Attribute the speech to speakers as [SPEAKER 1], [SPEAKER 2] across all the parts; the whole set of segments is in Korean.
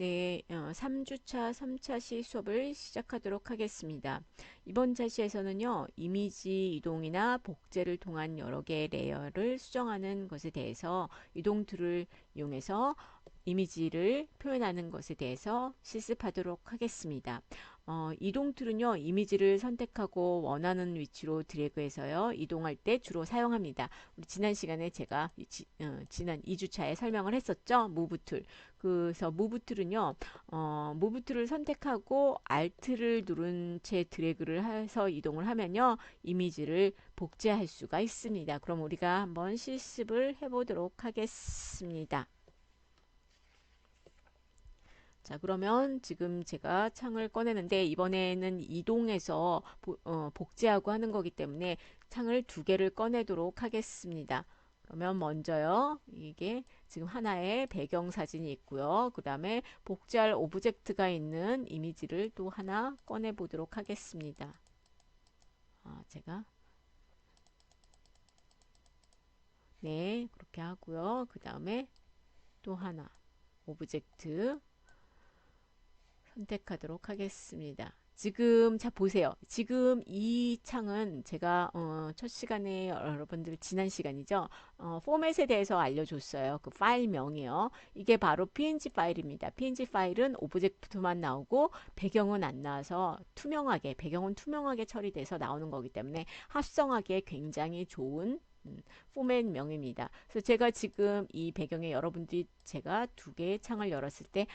[SPEAKER 1] 네, 3주차 3차시 수업을 시작하도록 하겠습니다. 이번 차시에서는요, 이미지 이동이나 복제를 통한 여러 개의 레이어를 수정하는 것에 대해서 이동 툴을 이용해서 이미지를 표현하는 것에 대해서 실습하도록 하겠습니다. 이동 툴은요, 이미지를 선택하고 원하는 위치로 드래그해서요, 이동할 때 주로 사용합니다. 우리 지난 시간에 제가 지난 2주차에 설명을 했었죠. 무브 툴. 그래서 무브 툴은요, 무브 툴을 선택하고 Alt를 누른 채 드래그를 해서 이동을 하면요, 이미지를 복제할 수가 있습니다. 그럼 우리가 한번 실습을 해보도록 하겠습니다. 자, 그러면 지금 제가 창을 꺼내는데 이번에는 이동해서 복제하고 하는 거기 때문에 창을 두 개를 꺼내도록 하겠습니다. 그러면 먼저요, 이게 지금 하나의 배경 사진이 있고요. 그 다음에 복제할 오브젝트가 있는 이미지를 또 하나 꺼내 보도록 하겠습니다. 제가 네, 그렇게 하고요. 그 다음에 또 하나 오브젝트 선택하도록 하겠습니다. 지금 자 보세요. 지금 이 창은 제가 첫 시간에 여러분들 지난 시간이죠. 포맷에 대해서 알려줬어요. 그 파일명이요. 이게 바로 PNG 파일입니다. PNG 파일은 오브젝트만 나오고 배경은 안 나와서 투명하게 배경은 투명하게 처리돼서 나오는 거기 때문에 합성하기에 굉장히 좋은 포맷명입니다. 그래서 제가 지금 이 배경에 여러분들이 제가 두 개의 창을 열었을 때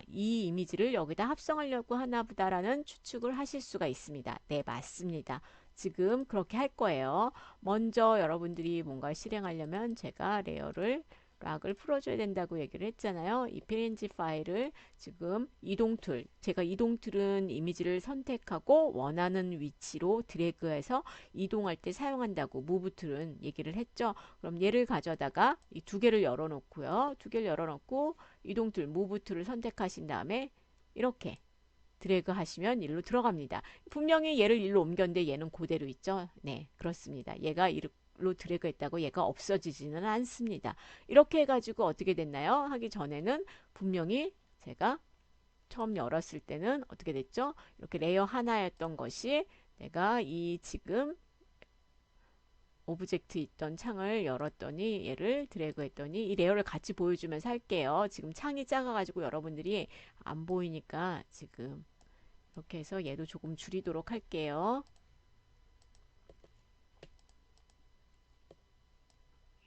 [SPEAKER 1] 이 이미지를 여기다 합성하려고 하나 보다라는 추측을 하실 수가 있습니다. 네, 맞습니다. 지금 그렇게 할 거예요. 먼저 여러분들이 뭔가 실행하려면 제가 레이어를 락을 풀어줘야 된다고 얘기를 했잖아요. 이 png 파일을 지금 이동 툴, 제가 이동 툴은 이미지를 선택하고 원하는 위치로 드래그해서 이동할 때 사용한다고 무브 툴은 얘기를 했죠. 그럼 얘를 가져다가 이 두 개를 열어놓고요. 두 개를 열어놓고 이동 툴, 무브 툴을 선택하신 다음에 이렇게 드래그 하시면 일로 들어갑니다. 분명히 얘를 일로 옮겼는데 얘는 그대로 있죠. 네, 그렇습니다. 얘가 일로 드래그 했다고 얘가 없어지지는 않습니다. 이렇게 해가지고 어떻게 됐나요? 하기 전에는 분명히 제가 처음 열었을 때는 어떻게 됐죠? 이렇게 레이어 하나였던 것이 내가 이 지금 오브젝트 있던 창을 열었더니 얘를 드래그 했더니 이 레이어를 같이 보여주면서 할게요. 지금 창이 작아가지고 여러분들이 안 보이니까 지금 이렇게 해서 얘도 조금 줄이도록 할게요.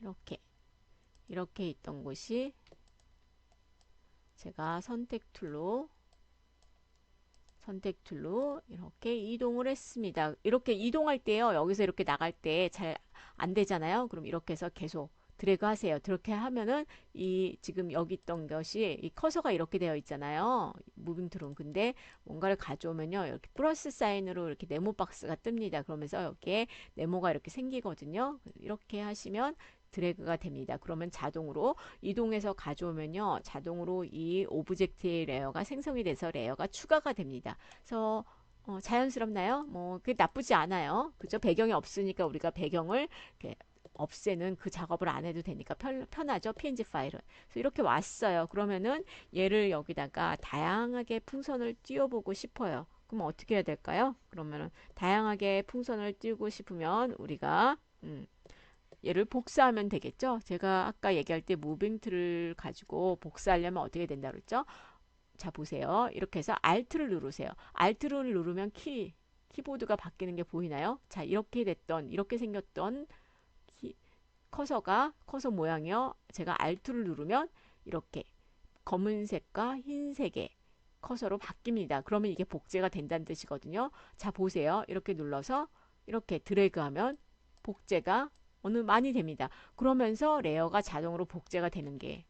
[SPEAKER 1] 이렇게 이렇게 있던 곳이 제가 선택 툴로 이렇게 이동을 했습니다. 이렇게 이동할 때요. 여기서 이렇게 나갈 때 잘 안 되잖아요. 그럼 이렇게 해서 계속 드래그 하세요. 그렇게 하면은 이 지금 여기 있던 것이 이 커서가 이렇게 되어 있잖아요. 무빙 툴은 근데 뭔가를 가져오면요. 이렇게 플러스 사인으로 이렇게 네모 박스가 뜹니다. 그러면서 여기에 네모가 이렇게 생기거든요. 이렇게 하시면 드래그가 됩니다. 그러면 자동으로 이동해서 가져오면요. 자동으로 이 오브젝트의 레이어가 생성이 돼서 레이어가 추가가 됩니다. 그래서 자연스럽나요? 뭐 그게 나쁘지 않아요. 그죠? 배경이 없으니까 우리가 배경을 이렇게 없애는 그 작업을 안 해도 되니까 편하죠. PNG 파일은. 그래서 이렇게 왔어요. 그러면은 얘를 여기다가 다양하게 풍선을 띄워보고 싶어요. 그럼 어떻게 해야 될까요? 그러면은 다양하게 풍선을 띄우고 싶으면 우리가 얘를 복사하면 되겠죠. 제가 아까 얘기할 때 무빙 툴을 가지고 복사하려면 어떻게 된다 그랬죠? 자 보세요. 이렇게 해서 Alt를 누르세요. Alt를 누르면 키보드가 바뀌는 게 보이나요? 자 이렇게 됐던 이렇게 생겼던 커서 모양이요. 제가 Alt를 누르면 이렇게 검은색과 흰색의 커서로 바뀝니다. 그러면 이게 복제가 된다는 뜻이거든요. 자 보세요. 이렇게 눌러서 이렇게 드래그하면 복제가 어느 많이 됩니다. 그러면서 레이어가 자동으로 복제가 되는 게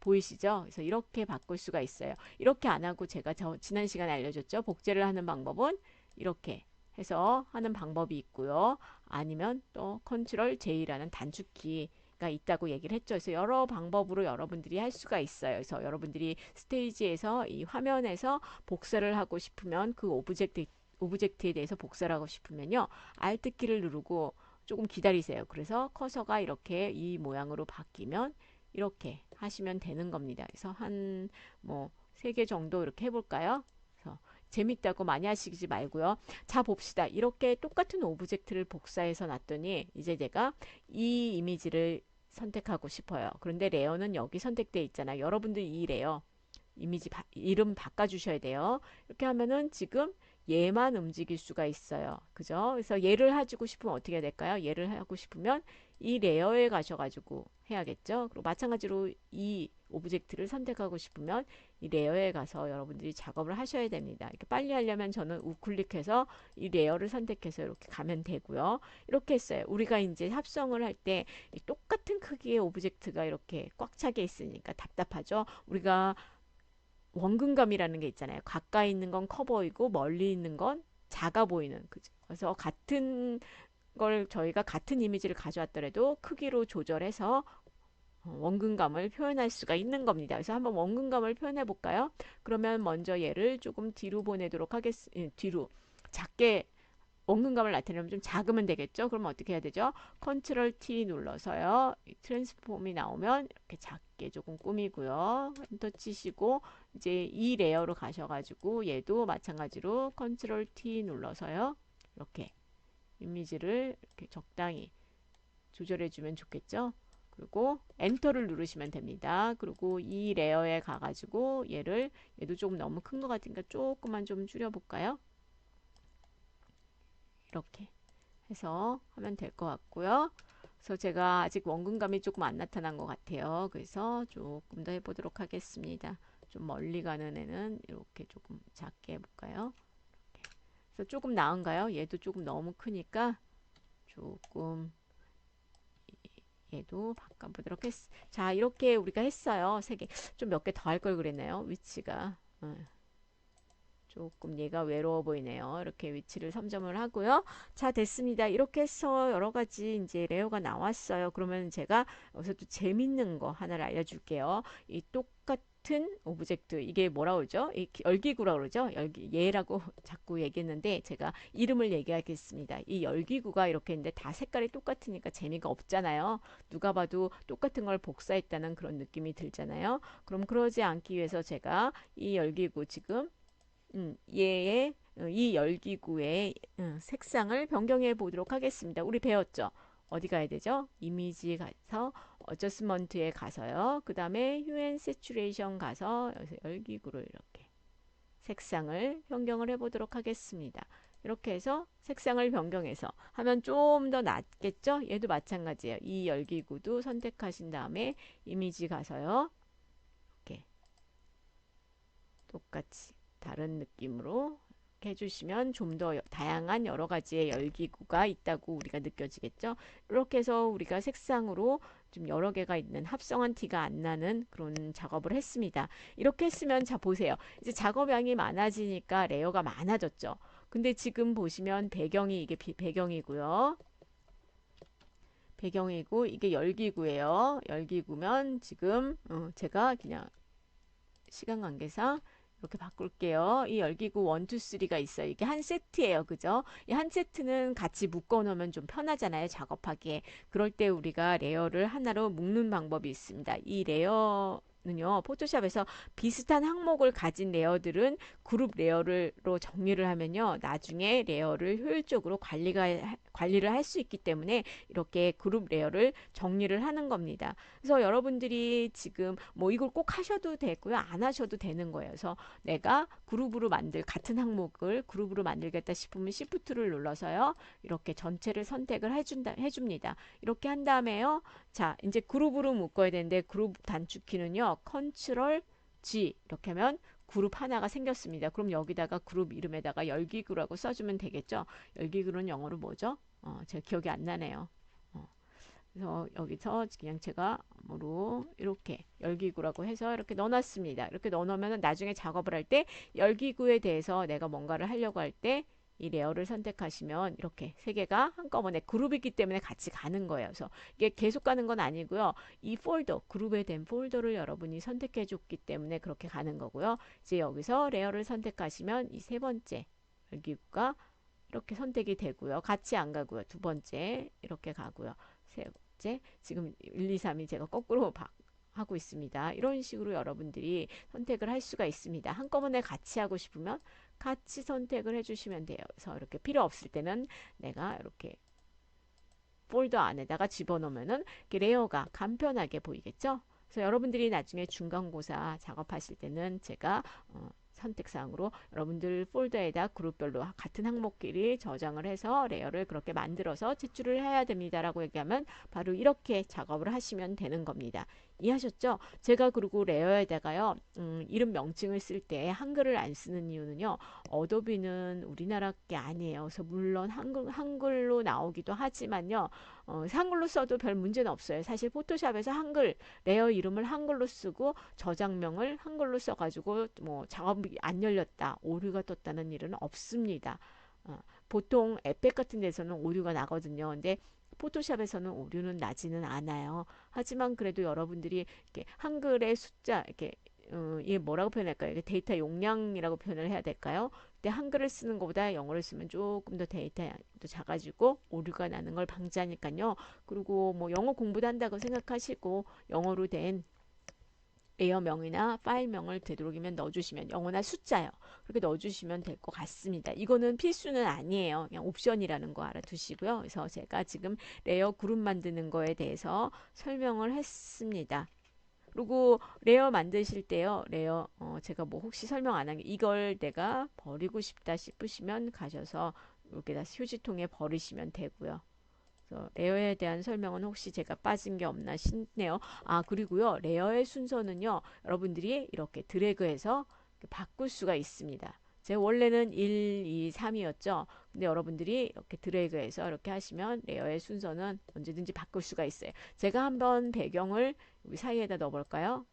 [SPEAKER 1] 보이시죠? 그래서 이렇게 바꿀 수가 있어요. 이렇게 안 하고 제가 지난 시간에 알려줬죠. 복제를 하는 방법은 이렇게 해서 하는 방법이 있고요. 아니면 또 컨트롤 J라는 단축키가 있다고 얘기를 했죠. 그래서 여러 방법으로 여러분들이 할 수가 있어요. 그래서 여러분들이 스테이지에서 이 화면에서 복사를 하고 싶으면 그 오브젝트에 대해서 복사를 하고 싶으면요. Alt 키를 누르고 조금 기다리세요. 그래서 커서가 이렇게 이 모양으로 바뀌면 이렇게 하시면 되는 겁니다. 그래서 한 뭐 3개 정도 이렇게 해볼까요? 그래서 재밌다고 많이 하시지 말고요. 자, 봅시다. 이렇게 똑같은 오브젝트를 복사해서 놨더니 이제 내가 이 이미지를 선택하고 싶어요. 그런데 레어는 여기 선택되어 있잖아요. 여러분들 이 레어 이름 바꿔주셔야 돼요. 이렇게 하면은 지금 얘만 움직일 수가 있어요. 그죠? 그래서 얘를 해주고 싶으면 어떻게 해야 될까요? 얘를 하고 싶으면 이 레어에 가셔가지고 해야겠죠? 그리고 마찬가지로 이 오브젝트를 선택하고 싶으면 이 레어에 가서 여러분들이 작업을 하셔야 됩니다. 이렇게 빨리 하려면 저는 우클릭해서 이 레어를 선택해서 이렇게 가면 되고요. 이렇게 했어요. 우리가 이제 합성을 할 때 똑같은 크기의 오브젝트가 이렇게 꽉 차게 있으니까 답답하죠? 우리가 원근감이라는 게 있잖아요. 가까이 있는 건 커 보이고 멀리 있는 건 작아 보이는. 그죠? 그래서 같은 걸 저희가 같은 이미지를 가져왔더라도 크기로 조절해서 원근감을 표현할 수가 있는 겁니다. 그래서 한번 원근감을 표현해 볼까요? 그러면 먼저 얘를 조금 뒤로 보내도록 하겠습니다. 뒤로 작게 원근감을 나타내면 좀 작으면 되겠죠? 그럼 어떻게 해야 되죠? 컨트롤 T 눌러서요. 트랜스폼이 나오면 이렇게 작게 조금 꾸미고요. 엔터 치시고 이제 이 레이어로 가셔가지고 얘도 마찬가지로 컨트롤 T 눌러서요. 이렇게 이미지를 이렇게 적당히 조절해주면 좋겠죠? 그리고 엔터를 누르시면 됩니다. 그리고 이 레이어에 가가지고 얘도 조금 너무 큰 것 같으니까 조금만 좀 줄여볼까요? 이렇게 해서 하면 될 것 같고요. 그래서 제가 아직 원근감이 조금 안 나타난 것 같아요. 그래서 조금 더 해보도록 하겠습니다. 좀 멀리 가는 애는 이렇게 조금 작게 해볼까요? 그래서 조금 나은가요? 얘도 조금 너무 크니까 조금 얘도 바꿔보도록 자, 이렇게 우리가 했어요. 3개. 좀 몇 개 더 할 걸 그랬네요. 위치가. 조금 얘가 외로워 보이네요. 이렇게 위치를 선점을 하고요. 자, 됐습니다. 이렇게 해서 여러 가지 이제 레이어가 나왔어요. 그러면 제가 여기서 또 재밌는 거 하나를 알려줄게요. 이 똑같은 오브젝트, 이게 뭐라 그러죠? 이 열기구라고 그러죠? 얘라고 자꾸 얘기했는데 제가 이름을 얘기하겠습니다. 이 열기구가 이렇게 있는데 다 색깔이 똑같으니까 재미가 없잖아요. 누가 봐도 똑같은 걸 복사했다는 그런 느낌이 들잖아요. 그럼 그러지 않기 위해서 제가 이 열기구 지금 얘의 이 열기구의 색상을 변경해 보도록 하겠습니다. 우리 배웠죠? 어디 가야 되죠? 이미지 가서 어저스먼트에 가서요. 그 다음에 휴앤 세츄레이션 가서 여기서 열기구를 이렇게 색상을 변경을 해 보도록 하겠습니다. 이렇게 해서 색상을 변경해서 하면 좀 더 낫겠죠? 얘도 마찬가지예요. 이 열기구도 선택하신 다음에 이미지 가서요. 이렇게 똑같이 다른 느낌으로 해주시면 좀 더 다양한 여러 가지의 열기구가 있다고 우리가 느껴지겠죠. 이렇게 해서 우리가 색상으로 좀 여러 개가 있는 합성한 티가 안 나는 그런 작업을 했습니다. 이렇게 했으면 자 보세요. 이제 작업량이 많아지니까 레이어가 많아졌죠. 근데 지금 보시면 배경이 이게 배경이고요. 배경이고 이게 열기구예요. 열기구면 지금 제가 그냥 시간 관계상 이렇게 바꿀게요. 이 열기구 1, 2, 3가 있어요. 이게 한 세트예요. 그죠? 이 한 세트는 같이 묶어 놓으면 좀 편하잖아요. 작업하기에. 그럴 때 우리가 레이어를 하나로 묶는 방법이 있습니다. 이 레이어는요. 포토샵에서 비슷한 항목을 가진 레이어들은 그룹 레이어로 정리를 하면요. 나중에 레이어를 효율적으로 관리를 할 수 있기 때문에 이렇게 그룹 레이어를 정리를 하는 겁니다. 그래서 여러분들이 지금 뭐 이걸 꼭 하셔도 되고요. 안 하셔도 되는 거예요. 그래서 내가 그룹으로 같은 항목을 그룹으로 만들겠다 싶으면 Shift를 눌러서요. 이렇게 전체를 선택을 해줍니다. 이렇게 한 다음에요. 자, 이제 그룹으로 묶어야 되는데 그룹 단축키는요. 컨트롤 G 이렇게 하면 그룹 하나가 생겼습니다. 그럼 여기다가 그룹 이름에다가 열기구라고 써주면 되겠죠. 열기구는 영어로 뭐죠? 제가 기억이 안 나네요. 그래서 여기서 그냥 제가 뭐로 이렇게 열기구라고 해서 이렇게 넣어놨습니다. 이렇게 넣어놓으면 나중에 작업을 할 때 열기구에 대해서 내가 뭔가를 하려고 할 때 이 레이어를 선택하시면 이렇게 세 개가 한꺼번에 그룹이기 때문에 같이 가는 거예요. 그래서 이게 계속 가는 건 아니고요. 이 폴더, 그룹에 된 폴더를 여러분이 선택해 줬기 때문에 그렇게 가는 거고요. 이제 여기서 레이어를 선택하시면 이 세 번째 열기구가 이렇게 선택이 되고요. 같이 안 가고요. 두 번째 이렇게 가고요. 세 번째 지금 1, 2, 3이 제가 거꾸로 하고 있습니다. 이런 식으로 여러분들이 선택을 할 수가 있습니다. 한꺼번에 같이 하고 싶으면 같이 선택을 해주시면 돼요. 그래서 이렇게 필요 없을 때는 내가 이렇게 폴더 안에다가 집어넣으면은 레이어가 간편하게 보이겠죠? 그래서 여러분들이 나중에 중간고사 작업하실 때는 제가 선택사항으로 여러분들 폴더에다 그룹별로 같은 항목끼리 저장을 해서 레이어를 그렇게 만들어서 제출을 해야 됩니다라고 얘기하면 바로 이렇게 작업을 하시면 되는 겁니다. 이해하셨죠? 제가 그리고 레이어에다가요 이름 명칭을 쓸 때 한글을 안 쓰는 이유는요, 어도비는 우리나라 게 아니에요. 그래서 물론 한글로 나오기도 하지만요, 한글로 써도 별 문제는 없어요. 사실 포토샵에서 한글 레이어 이름을 한글로 쓰고 저장명을 한글로 써가지고 뭐 작업이 안 열렸다, 오류가 떴다는 일은 없습니다. 보통 에펙 같은 데서는 오류가 나거든요. 근데 포토샵에서는 오류는 나지는 않아요. 하지만 그래도 여러분들이 이렇게 한글의 숫자 이렇게 이게 뭐라고 표현할까요? 이게 데이터 용량이라고 표현을 해야 될까요? 근데 한글을 쓰는 것보다 영어를 쓰면 조금 더 데이터도 작아지고 오류가 나는 걸 방지하니까요. 그리고 뭐 영어 공부도 한다고 생각하시고 영어로 된 레이어명이나 파일명을 되도록이면 넣어주시면, 영어나 숫자요, 그렇게 넣어주시면 될 것 같습니다. 이거는 필수는 아니에요. 그냥 옵션이라는 거 알아두시고요. 그래서 제가 지금 레이어 그룹 만드는 거에 대해서 설명을 했습니다. 그리고 레이어 만드실 때요, 레이어 제가 뭐 혹시 설명 안 한 게, 이걸 내가 버리고 싶다 싶으시면 가셔서 여기다 휴지통에 버리시면 되고요. 그래서 레어에 대한 설명은 혹시 제가 빠진 게 없나 싶네요. 아, 그리고요, 레어의 순서는요, 여러분들이 이렇게 드래그해서 바꿀 수가 있습니다. 제 원래는 1, 2, 3이었죠. 근데 여러분들이 이렇게 드래그해서 이렇게 하시면 레어의 순서는 언제든지 바꿀 수가 있어요. 제가 한번 배경을 여기 사이에다 넣어볼까요?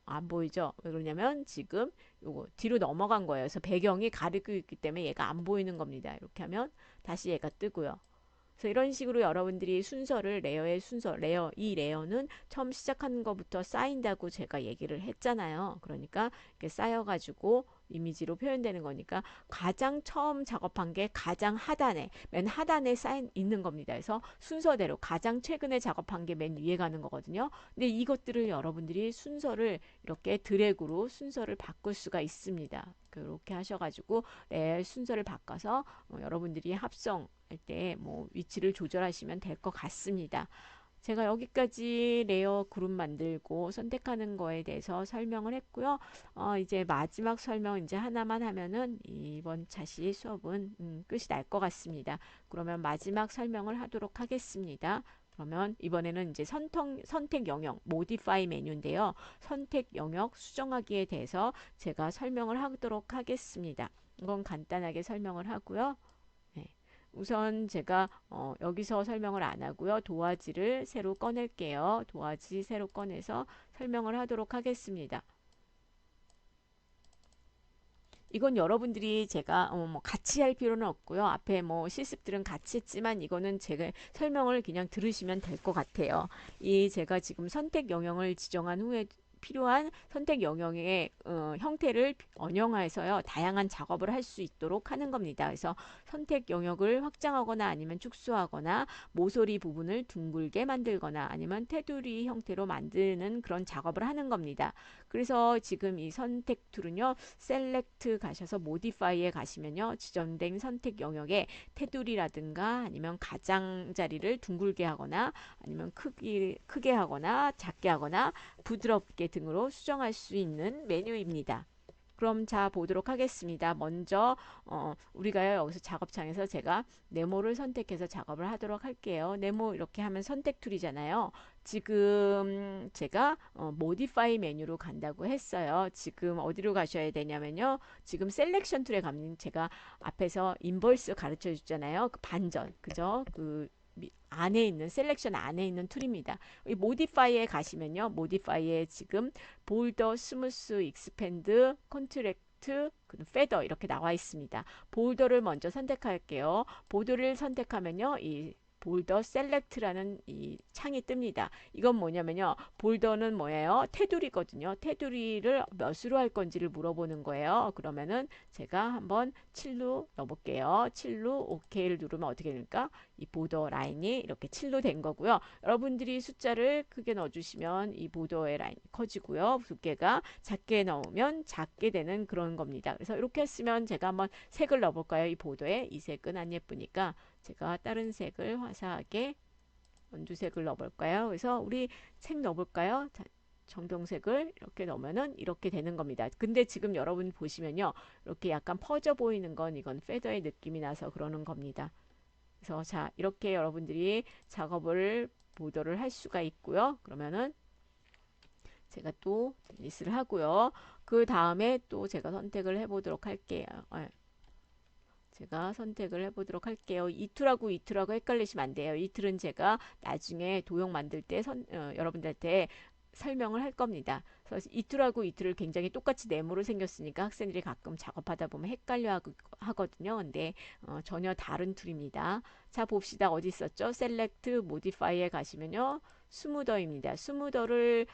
[SPEAKER 1] 안 보이죠? 왜 그러냐면 지금 요거 뒤로 넘어간 거예요. 그래서 배경이 가리고 있기 때문에 얘가 안 보이는 겁니다. 이렇게 하면 다시 얘가 뜨고요. 그래서 이런 식으로 여러분들이 순서를, 레이어의 순서, 레이어, 이 레이어는 처음 시작하는 것부터 쌓인다고 제가 얘기를 했잖아요. 그러니까 이렇게 쌓여가지고 이미지로 표현되는 거니까 가장 처음 작업한 게 가장 하단에, 맨 하단에 쌓인 있는 겁니다. 그래서 순서대로 가장 최근에 작업한 게 맨 위에 가는 거거든요. 근데 이것들을 여러분들이 순서를 이렇게 드래그로 순서를 바꿀 수가 있습니다. 그렇게 하셔가지고 레이어 순서를 바꿔서 여러분들이 합성할 때 뭐 위치를 조절하시면 될 것 같습니다. 제가 여기까지 레이어 그룹 만들고 선택하는 거에 대해서 설명을 했고요. 이제 마지막 설명 이제 하나만 하면은 이번 차시 수업은 끝이 날 것 같습니다. 그러면 마지막 설명을 하도록 하겠습니다. 그러면 이번에는 이제 선택 영역, 모디파이 메뉴인데요. 선택 영역 수정하기에 대해서 제가 설명을 하도록 하겠습니다. 이건 간단하게 설명을 하고요. 네. 우선 제가 여기서 설명을 안 하고요. 도화지를 새로 꺼낼게요. 도화지 새로 꺼내서 설명을 하도록 하겠습니다. 이건 여러분들이 제가 뭐 같이 할 필요는 없고요. 앞에 뭐 실습들은 같이 했지만 이거는 제가 설명을 그냥 들으시면 될 것 같아요. 이 제가 지금 선택 영역을 지정한 후에 필요한 선택 영역의 형태를 언형화해서요, 다양한 작업을 할 수 있도록 하는 겁니다. 그래서 선택 영역을 확장하거나 아니면 축소하거나 모서리 부분을 둥글게 만들거나 아니면 테두리 형태로 만드는 그런 작업을 하는 겁니다. 그래서 지금 이 선택 툴은요, 셀렉트 가셔서 모디파이에 가시면요, 지정된 선택 영역에 테두리라든가 아니면 가장자리를 둥글게 하거나 아니면 크게 하거나 작게 하거나 부드럽게 등으로 수정할 수 있는 메뉴입니다. 그럼 자 보도록 하겠습니다. 먼저 우리가 여기서 작업창에서 제가 네모를 선택해서 작업을 하도록 할게요. 네모 이렇게 하면 선택 툴이잖아요. 지금 제가 모디파이 메뉴로 간다고 했어요. 지금 어디로 가셔야 되냐면요, 지금 셀렉션 툴에 가면 제가 앞에서 인버스 가르쳐 줬잖아요. 그 반전, 그죠? 그 안에 있는 셀렉션 안에 있는 툴입니다. 이 모디파이에 가시면요, 모디파이에 지금 볼더, 스무스, 익스펜드, 컨트랙트, 페더 이렇게 나와 있습니다. 볼더를 먼저 선택할게요. 보드를 선택하면요, 이 볼더 셀렉트라는 이 창이 뜹니다. 이건 뭐냐면요. 볼더는 뭐예요? 테두리거든요. 테두리를 몇으로 할 건지를 물어보는 거예요. 그러면은 제가 한번 7로 넣어볼게요. 7로 OK를 누르면 어떻게 됩니까? 이 보더 라인이 이렇게 7로 된 거고요. 여러분들이 숫자를 크게 넣어주시면 이 보더의 라인이 커지고요. 두께가 작게 넣으면 작게 되는 그런 겁니다. 그래서 이렇게 했으면 제가 한번 색을 넣어볼까요? 이 보더에 이 색은 안 예쁘니까 제가 다른 색을 화사하게 연두색을 넣어볼까요? 그래서 우리 색 넣어볼까요? 자, 정동색을 이렇게 넣으면은 이렇게 되는 겁니다. 근데 지금 여러분 보시면요. 이렇게 약간 퍼져 보이는 건 이건 페더의 느낌이 나서 그러는 겁니다. 그래서 자, 이렇게 여러분들이 작업을 보도를 할 수가 있고요. 그러면은 제가 또 딜리스를 하고요. 그 다음에 또 제가 선택을 해보도록 할게요. 제가 선택을 해보도록 할게요. 이툴하고 이툴하고 헷갈리시면 안 돼요. 이툴은 제가 나중에 도형 만들 때 여러분들한테 설명을 할 겁니다. 그래서 이툴하고 이툴을 굉장히 똑같이 네모로 생겼으니까 학생들이 가끔 작업하다 보면 헷갈려 하거든요. 근데 전혀 다른 툴입니다. 자, 봅시다. 어디 있었죠? 셀렉트 모디파이에 가시면요. 스무더입니다. 스무더를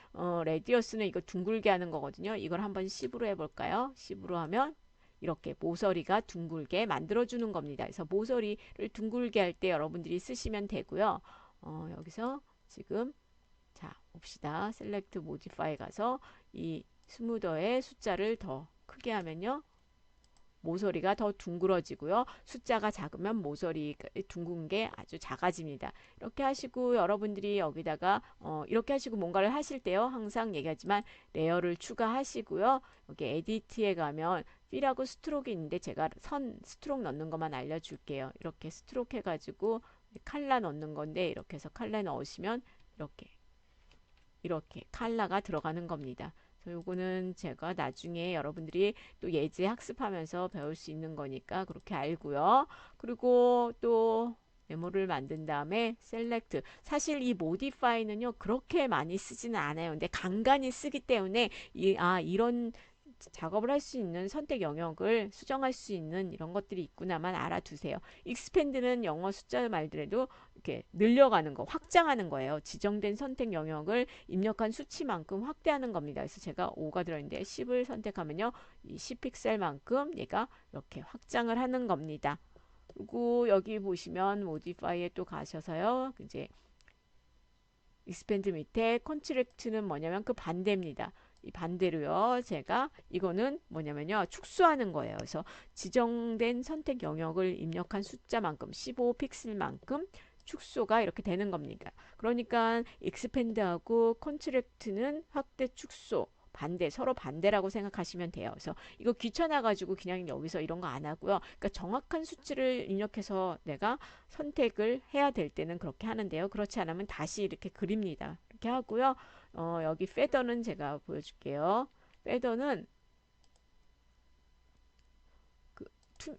[SPEAKER 1] 레디어스는 이거 둥글게 하는 거거든요. 이걸 한번 10으로 해볼까요? 10으로 하면 이렇게 모서리가 둥글게 만들어주는 겁니다. 그래서 모서리를 둥글게 할 때 여러분들이 쓰시면 되고요. 여기서 지금 자 봅시다. 셀렉트 모디파이 가서 이 스무더의 숫자를 더 크게 하면요. 모서리가 더 둥그러지고요. 숫자가 작으면 모서리 둥근 게 아주 작아집니다. 이렇게 하시고 여러분들이 여기다가 이렇게 하시고 뭔가를 하실 때요. 항상 얘기하지만 레이어를 추가하시고요. 여기 에디트에 가면 필하고 스트로크 있는데 제가 선 스트로크 넣는 것만 알려줄게요. 이렇게 스트로크 해가지고 칼라 넣는 건데 이렇게 해서 칼라 넣으시면 이렇게 칼라가 들어가는 겁니다. 요거는 제가 나중에 여러분들이 또 예제 학습하면서 배울 수 있는 거니까 그렇게 알고요. 그리고 또 메모를 만든 다음에 셀렉트. 사실 이 모디파이는요 그렇게 많이 쓰지는 않아요. 근데 간간히 쓰기 때문에 이런 작업을 할 수 있는 선택 영역을 수정할 수 있는 이런 것들이 있구나만 알아두세요. 익스펜드는 영어 숫자 말들에도 이렇게 늘려가는 거, 확장하는 거예요. 지정된 선택 영역을 입력한 수치만큼 확대하는 겁니다. 그래서 제가 5가 들어있는데 10을 선택하면요. 이 10픽셀만큼 얘가 이렇게 확장을 하는 겁니다. 그리고 여기 보시면 모디파이에 또 가셔서요. 이제 익스펜드 밑에 컨트랙트는 뭐냐면 그 반대입니다. 이 반대로요. 제가 이거는 뭐냐면요. 축소하는 거예요. 그래서 지정된 선택 영역을 입력한 숫자만큼 15픽셀만큼 축소가 이렇게 되는 겁니다. 그러니까 익스펜드하고 컨트랙트는 확대 축소 반대 서로 반대라고 생각하시면 돼요. 그래서 이거 귀찮아 가지고 그냥 여기서 이런 거 안 하고요. 그러니까 정확한 수치를 입력해서 내가 선택을 해야 될 때는 그렇게 하는데요. 그렇지 않으면 다시 이렇게 그립니다. 이렇게 하고요. 여기 페더는 제가 보여줄게요. 페더는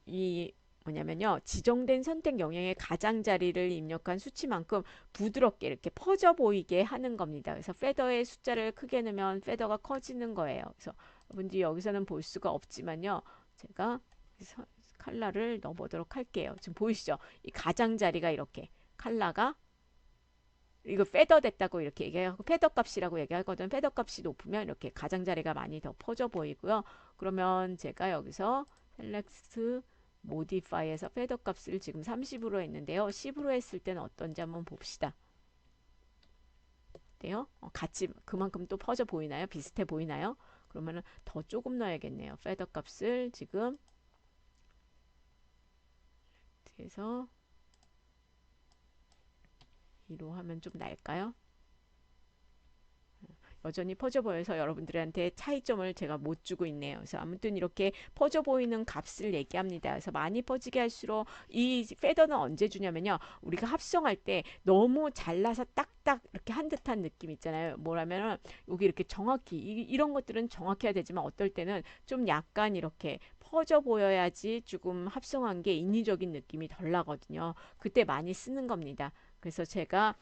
[SPEAKER 1] 이 뭐냐면요. 지정된 선택 영역의 가장자리를 입력한 수치만큼 부드럽게 이렇게 퍼져 보이게 하는 겁니다. 그래서 페더의 숫자를 크게 넣으면 페더가 커지는 거예요. 그래서 여러분들이 여기서는 볼 수가 없지만요. 제가 칼라를 넣어보도록 할게요. 지금 보이시죠? 이 가장자리가 이렇게 칼라가 이거 페더 됐다고 이렇게 얘기하고 페더 값이라고 얘기하거든. 페더 값이 높으면 이렇게 가장자리가 많이 더 퍼져 보이고요. 그러면 제가 여기서 셀렉트 모디파이에서 페더 값을 지금 30으로 했는데요. 10으로 했을 때는 어떤지 한번 봅시다. 어때요? 같이 그만큼 또 퍼져 보이나요? 비슷해 보이나요? 그러면은 더 조금 넣어야겠네요. 페더 값을 지금 그래서 2로 하면 좀 날까요? 여전히 퍼져 보여서 여러분들한테 차이점을 제가 못 주고 있네요. 그래서 아무튼 이렇게 퍼져 보이는 값을 얘기합니다. 그래서 많이 퍼지게 할수록 이 페더는 언제 주냐면요. 우리가 합성할 때 너무 잘라서 딱딱 이렇게 한 듯한 느낌 있잖아요. 뭐라면은 여기 이렇게 정확히 이런 것들은 정확해야 되지만 어떨 때는 좀 약간 이렇게 퍼져 보여야지 조금 합성한 게 인위적인 느낌이 덜 나거든요. 그때 많이 쓰는 겁니다. 그래서 제가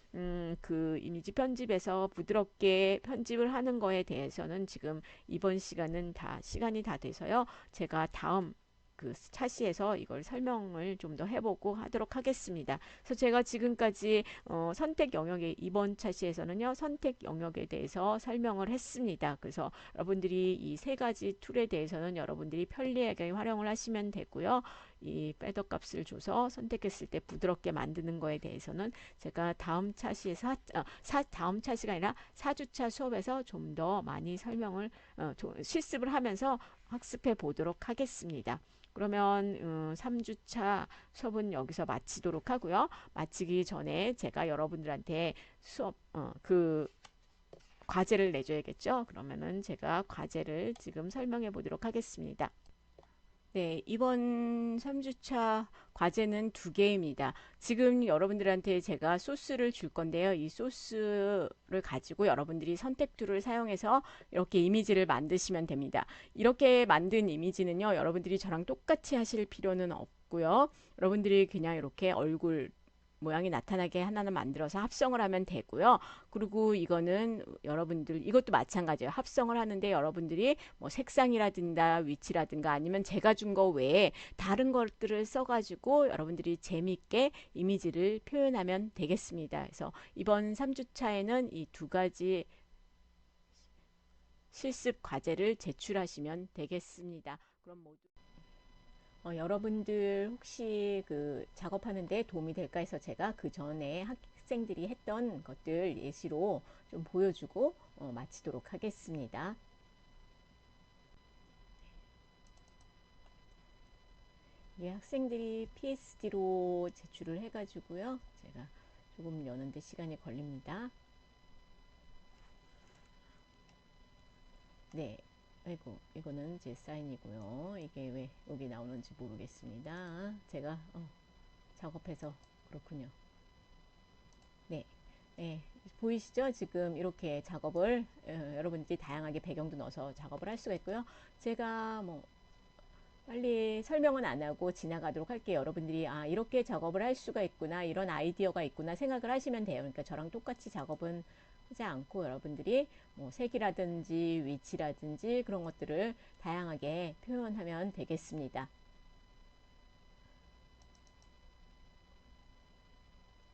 [SPEAKER 1] 그 이미지 편집에서 부드럽게 편집을 하는 거에 대해서는 지금 이번 시간은 다 시간이 다 돼서요. 제가 다음 그 차시에서 이걸 설명을 좀 더 해보고 하도록 하겠습니다. 그래서 제가 지금까지 선택 영역에 이번 차시에서는요 선택 영역에 대해서 설명을 했습니다. 그래서 여러분들이 이 세 가지 툴에 대해서는 여러분들이 편리하게 활용을 하시면 되고요. 이 패더 값을 줘서 선택했을 때 부드럽게 만드는 거에 대해서는 제가 다음 차시에서 다음 차시가 아니라 4주차 수업에서 좀 더 많이 설명을 실습을 하면서 학습해 보도록 하겠습니다. 그러면 3주차 수업은 여기서 마치도록 하고요. 마치기 전에 제가 여러분들한테 수업 그 과제를 내줘야겠죠. 그러면은 제가 과제를 지금 설명해 보도록 하겠습니다. 네, 이번 3주차 과제는 두 개입니다. 지금 여러분들한테 제가 소스를 줄 건데요. 이 소스를 가지고 여러분들이 선택 툴을 사용해서 이렇게 이미지를 만드시면 됩니다. 이렇게 만든 이미지는요, 여러분들이 저랑 똑같이 하실 필요는 없고요. 여러분들이 그냥 이렇게 얼굴 모양이 나타나게 하나는 만들어서 합성을 하면 되고요. 그리고 이거는 여러분들 이것도 마찬가지예요. 합성을 하는데 여러분들이 뭐 색상이라든가 위치라든가 아니면 제가 준 거 외에 다른 것들을 써가지고 여러분들이 재밌게 이미지를 표현하면 되겠습니다. 그래서 이번 3주차에는 이 두 가지 실습 과제를 제출하시면 되겠습니다. 그럼 모두 여러분들 혹시 그 작업하는데 도움이 될까 해서 제가 그 전에 학생들이 했던 것들 예시로 좀 보여주고 마치도록 하겠습니다. 예, 학생들이 PSD로 제출을 해가지고요. 제가 조금 여는데 시간이 걸립니다. 네. 아이고, 이거는 제 사인이고요. 이게 왜 여기 나오는지 모르겠습니다. 제가 작업해서 그렇군요. 네. 네, 보이시죠? 지금 이렇게 작업을 여러분들이 다양하게 배경도 넣어서 작업을 할 수가 있고요. 제가 뭐 빨리 설명은 안 하고 지나가도록 할게요. 여러분들이 아 이렇게 작업을 할 수가 있구나 이런 아이디어가 있구나 생각을 하시면 돼요. 그러니까 저랑 똑같이 작업은 하지 않고 여러분들이 뭐 색이라든지 위치라든지 그런 것들을 다양하게 표현하면 되겠습니다.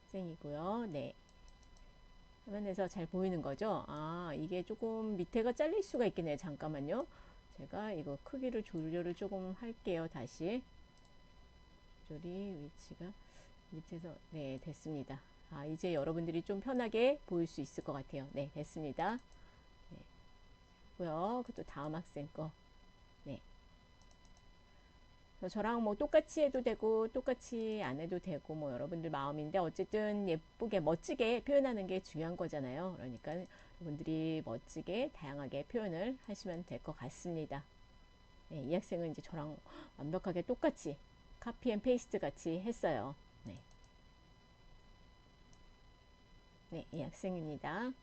[SPEAKER 1] 학생이고요. 네. 화면에서 잘 보이는 거죠? 아, 이게 조금 밑에가 잘릴 수가 있겠네요. 잠깐만요. 제가 이거 크기를 조절을 조금 할게요. 다시. 조절이 위치가 밑에서 네, 됐습니다. 아, 이제 여러분들이 좀 편하게 보일 수 있을 것 같아요. 네, 됐습니다. 네, 고요. 그또 다음 학생 거. 네. 저랑 뭐 똑같이 해도 되고 똑같이 안 해도 되고 뭐 여러분들 마음인데 어쨌든 예쁘게 멋지게 표현하는 게 중요한 거잖아요. 그러니까 여러분들이 멋지게 다양하게 표현을 하시면 될 것 같습니다. 네, 이 학생은 이제 저랑 완벽하게 똑같이 카피 앤 페이스트 같이 했어요. 네, 네, 이 학생입니다.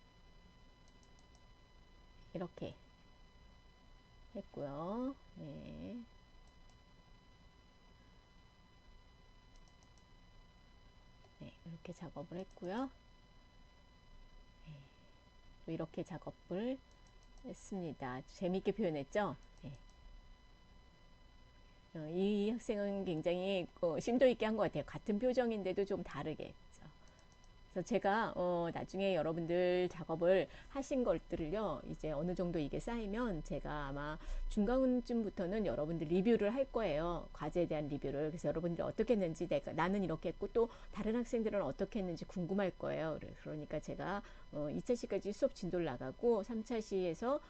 [SPEAKER 1] 이렇게 했고요. 네, 네, 이렇게 작업을 했고요. 또 이렇게 작업을 했습니다. 재밌게 표현했죠? 네. 이 학생은 굉장히 심도 있게 한 것 같아요. 같은 표정인데도 좀 다르게. 그래서 제가 나중에 여러분들 작업을 하신 것들을요 이제 어느 정도 이게 쌓이면 제가 아마 중간쯤부터는 여러분들 리뷰를 할 거예요. 과제에 대한 리뷰를. 그래서 여러분들이 어떻게 했는지 나는 이렇게 했고 또 다른 학생들은 어떻게 했는지 궁금할 거예요. 그러니까 제가 2차 시까지 수업 진도를 나가고 3차 시에서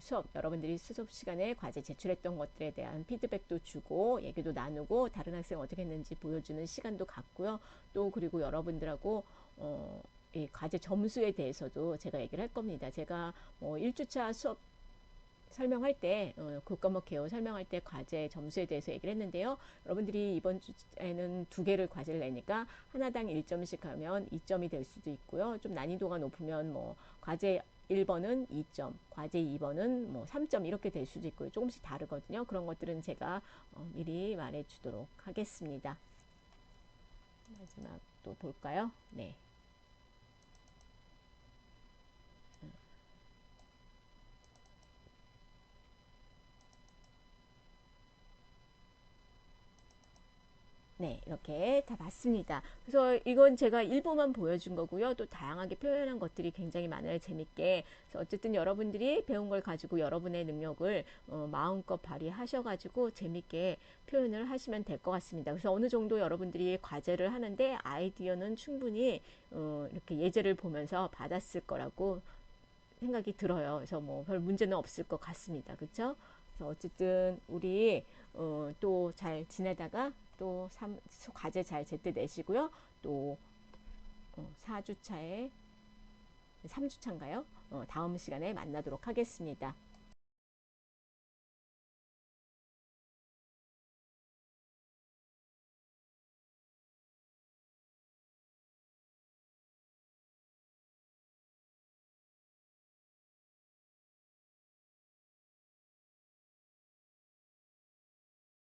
[SPEAKER 1] 수업 여러분들이 수업 시간에 과제 제출했던 것들에 대한 피드백도 주고 얘기도 나누고 다른 학생 어떻게 했는지 보여주는 시간도 갖고요. 또 그리고 여러분들하고 이 과제 점수에 대해서도 제가 얘기를 할 겁니다. 제가 뭐 1주차 수업 설명할 때 교과목 개요 설명할 때 과제 점수에 대해서 얘기를 했는데요. 여러분들이 이번 주에는 두 개를 과제를 내니까 하나당 1점씩 하면 2점이 될 수도 있고요. 좀 난이도가 높으면 뭐 과제 1번은 2점, 과제 2번은 뭐 3점 이렇게 될 수도 있고요. 조금씩 다르거든요. 그런 것들은 제가 미리 말해 주도록 하겠습니다. 마지막 또 볼까요? 네. 네, 이렇게 다 봤습니다. 그래서 이건 제가 일부만 보여준 거고요. 또 다양하게 표현한 것들이 굉장히 많아요. 재밌게. 그래서 어쨌든 여러분들이 배운 걸 가지고 여러분의 능력을 마음껏 발휘하셔가지고 재밌게 표현을 하시면 될 것 같습니다. 그래서 어느 정도 여러분들이 과제를 하는데 아이디어는 충분히 이렇게 예제를 보면서 받았을 거라고 생각이 들어요. 그래서 뭐 별 문제는 없을 것 같습니다. 그렇죠? 그래서 어쨌든 우리 또 잘 지내다가 또 과제 잘 제때 내시고요. 또 4주차에 3주차인가요? 다음 시간에 만나도록 하겠습니다.